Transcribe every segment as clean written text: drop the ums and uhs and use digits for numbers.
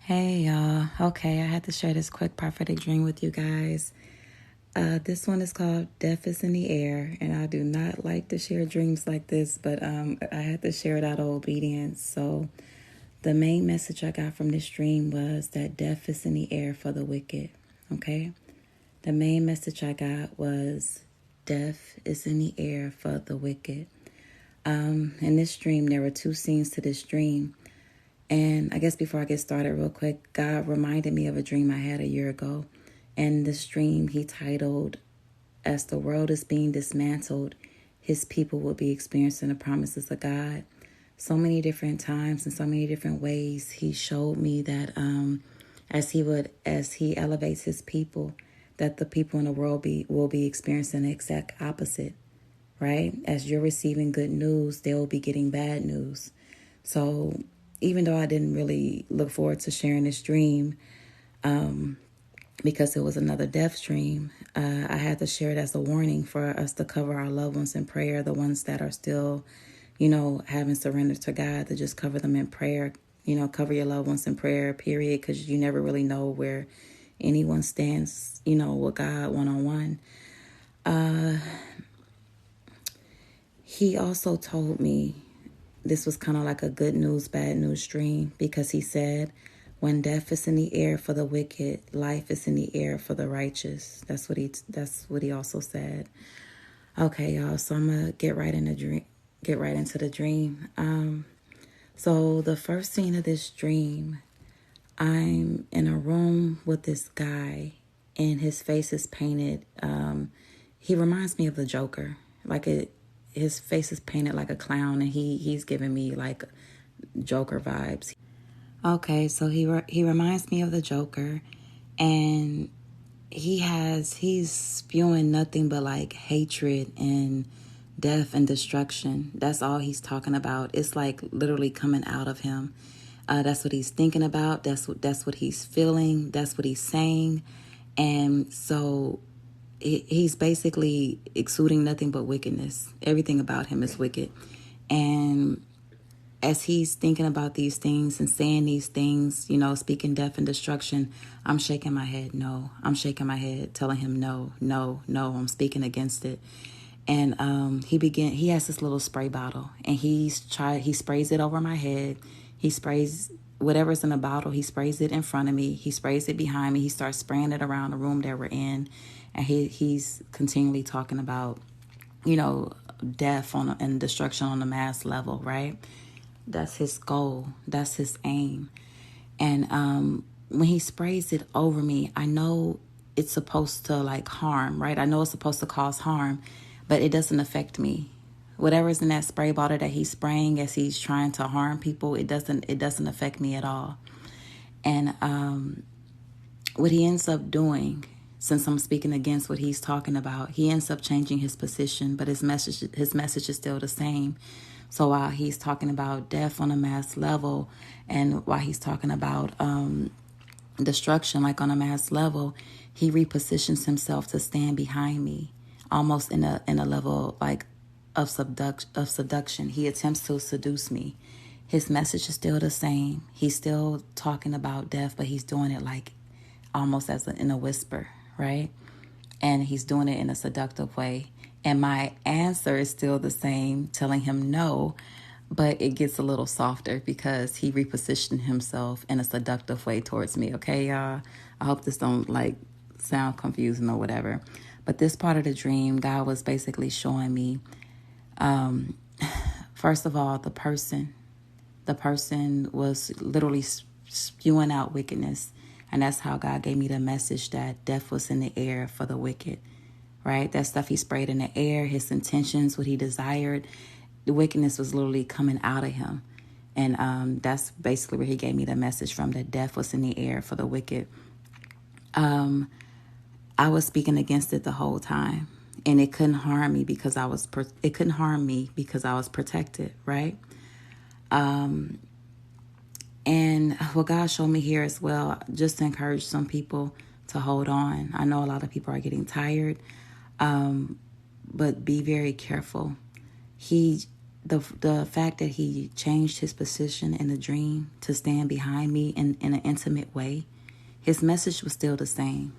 Hey y'all. Okay, I had to share this quick prophetic dream with you guys. This one is called Death is in the Air, and I do not like to share dreams like this, but I had to share it out of obedience. So the main message I got from this dream was that death is in the air for the wicked. Okay? The main message I got was death is in the air for the wicked. In this dream, there were two scenes to this dream. And I guess before I get started real quick, God reminded me of a dream I had a year ago. And this dream he titled, As the World is Being Dismantled, His People Will Be Experiencing the Promises of God. So many different times and so many different ways he showed me that as he elevates his people, that the people in the world will be experiencing the exact opposite, right? As you're receiving good news, they will be getting bad news. So even though I didn't really look forward to sharing this dream because it was another death dream, I had to share it as a warning for us to cover our loved ones in prayer, the ones that are still, having surrendered to God, to just cover them in prayer. Cover your loved ones in prayer, period, because you never really know where anyone stands, with God one-on-one. He also told me this was kind of like a good news, bad news dream, because he said, when death is in the air for the wicked, life is in the air for the righteous. That's what he also said. Okay, y'all. So I'm gonna get right into the dream. So the first scene of this dream, I'm in a room with this guy, and his face is painted. He reminds me of the Joker, his face is painted like a clown, and he's giving me like Joker vibes. Okay, so he reminds me of the Joker, and he's spewing nothing but like hatred and death and destruction. That's all he's talking about. It's like literally coming out of him. That's what he's thinking about. That's what he's feeling. That's what he's saying, and so he's basically exuding nothing but wickedness. Everything about him is wicked. And as he's thinking about these things and saying these things, speaking death and destruction, I'm shaking my head, no. I'm shaking my head, telling him no, no, no. I'm speaking against it. And he has this little spray bottle, and he sprays it over my head. He sprays whatever's in the bottle, he sprays it in front of me. He sprays it behind me. He starts spraying it around the room that we're in. And he's continually talking about, death and destruction on a mass level, right? That's his goal. That's his aim. And when he sprays it over me, I know it's supposed to like harm, right? I know it's supposed to cause harm, but it doesn't affect me. Whatever's in that spray bottle that he's spraying as he's trying to harm people, it doesn't affect me at all. And what he ends up doing, since I'm speaking against what he's talking about, he ends up changing his position, but his message is still the same. So while he's talking about death on a mass level, and while he's talking about destruction like on a mass level, he repositions himself to stand behind me, almost in a level like of seduction. He attempts to seduce me. His message is still the same. He's still talking about death, but he's doing it like almost in a whisper, right? And he's doing it in a seductive way. And my answer is still the same, telling him no, but it gets a little softer because he repositioned himself in a seductive way towards me. Okay, y'all? I hope this don't sound confusing or whatever. But this part of the dream, God was basically showing me, first of all, the person was literally spewing out wickedness. And that's how God gave me the message that death was in the air for the wicked, right? That stuff he sprayed in the air, his intentions, what he desired, the wickedness was literally coming out of him. And that's basically where he gave me the message from, that death was in the air for the wicked. I was speaking against it the whole time, and it couldn't harm me because I was protected, right? And what God showed me here as well, just to encourage some people to hold on. I know a lot of people are getting tired, but be very careful. the fact that he changed his position in the dream to stand behind me in an intimate way, his message was still the same.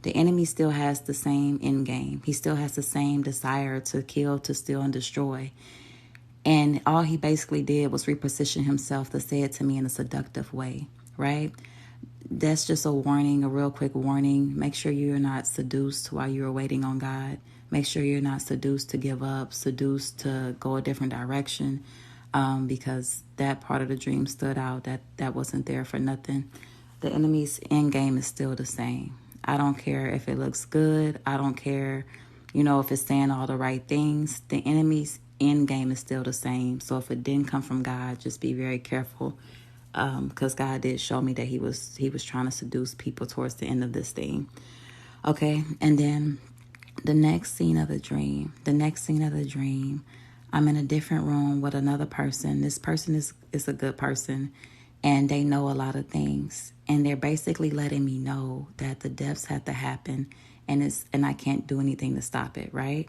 The enemy still has the same end game. He still has the same desire to kill, to steal, and destroy. And all he basically did was reposition himself to say it to me in a seductive way, right? That's just a warning, a real quick warning. Make sure you're not seduced while you're waiting on God. Make sure you're not seduced to give up, seduced to go a different direction, because that part of the dream stood out. That wasn't there for nothing. The enemy's end game is still the same. I don't care if it looks good. I don't care, if it's saying all the right things. The enemy's end game is still the same. So if it didn't come from God, just be very careful, because God did show me that he was trying to seduce people towards the end of this thing. Okay, and then the next scene of the dream, I'm in a different room with another person. This person is a good person, and they know a lot of things. And they're basically letting me know that the deaths have to happen, and I can't do anything to stop it, right?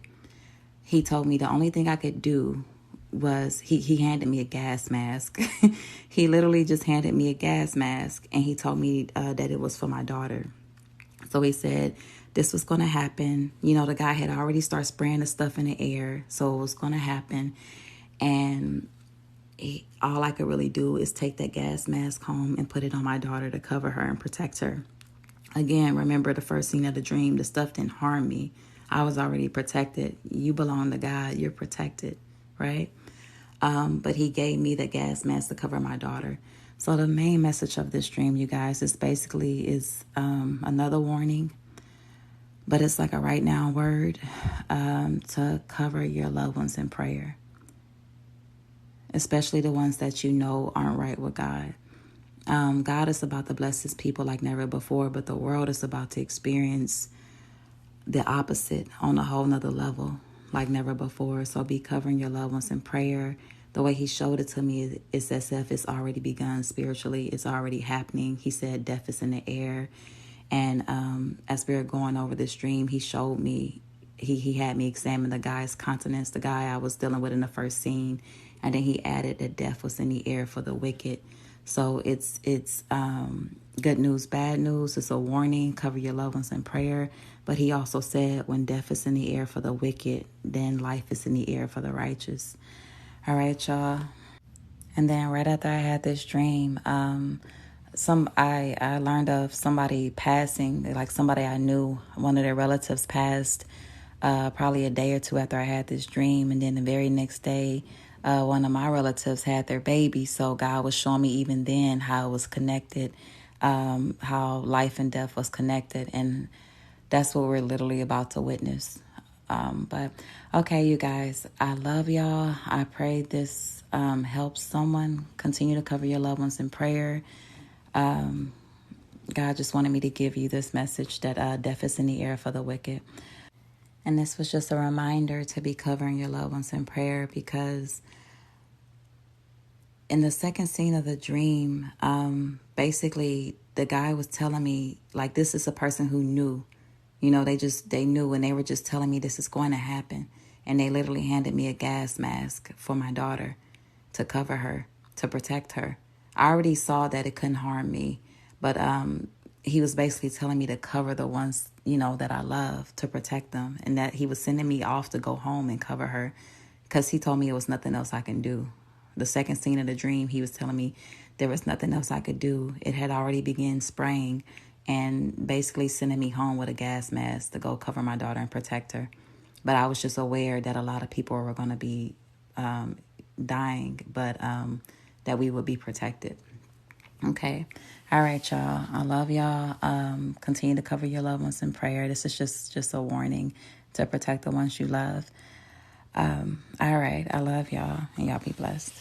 He told me the only thing I could do was he handed me a gas mask. He literally just handed me a gas mask, and he told me that it was for my daughter. So he said this was going to happen. The guy had already started spraying the stuff in the air, so it was going to happen. And all I could really do is take that gas mask home and put it on my daughter to cover her and protect her. Again, remember the first scene of the dream, the stuff didn't harm me. I was already protected. You belong to God. You're protected, right? But he gave me the gas mask to cover my daughter. So the main message of this dream, you guys, is another warning. But it's like a right now word, to cover your loved ones in prayer, especially the ones that aren't right with God. God is about to bless his people like never before, but the world is about to experience the opposite on a whole nother level like never before. So be covering your loved ones in prayer. The way he showed it to me is as if it's already begun spiritually. It's already happening. He said death is in the air. And as we were going over this dream, he showed me, he had me examine the guy's countenance, the guy I was dealing with in the first scene. And then he added that death was in the air for the wicked. So it's good news, bad news. It's a warning. Cover your loved ones in prayer. But he also said when death is in the air for the wicked, then life is in the air for the righteous. All right, y'all. And then right after I had this dream, I learned of somebody passing, like somebody I knew, one of their relatives passed probably a day or two after I had this dream. And then the very next day, one of my relatives had their baby. So God was showing me even then how it was connected, how life and death was connected. And that's what we're literally about to witness. But okay, you guys, I love y'all. I pray this helps someone. Continue to cover your loved ones in prayer. God just wanted me to give you this message that death is in the air for the wicked. And this was just a reminder to be covering your loved ones in prayer, because in the second scene of the dream, basically the guy was telling me, like, this is a person who knew, they knew, and they were just telling me this is going to happen. And they literally handed me a gas mask for my daughter to cover her, to protect her. I already saw that it couldn't harm me, but he was basically telling me to cover the ones, that I love, to protect them, and that he was sending me off to go home and cover her, because he told me it was nothing else I can do. The second scene of the dream, he was telling me there was nothing else I could do. It had already begun spraying and basically sending me home with a gas mask to go cover my daughter and protect her. But I was just aware that a lot of people were going to be dying, but that we would be protected. Okay. All right, y'all. I love y'all. Continue to cover your loved ones in prayer. This is just a warning to protect the ones you love. All right. I love y'all, and y'all be blessed.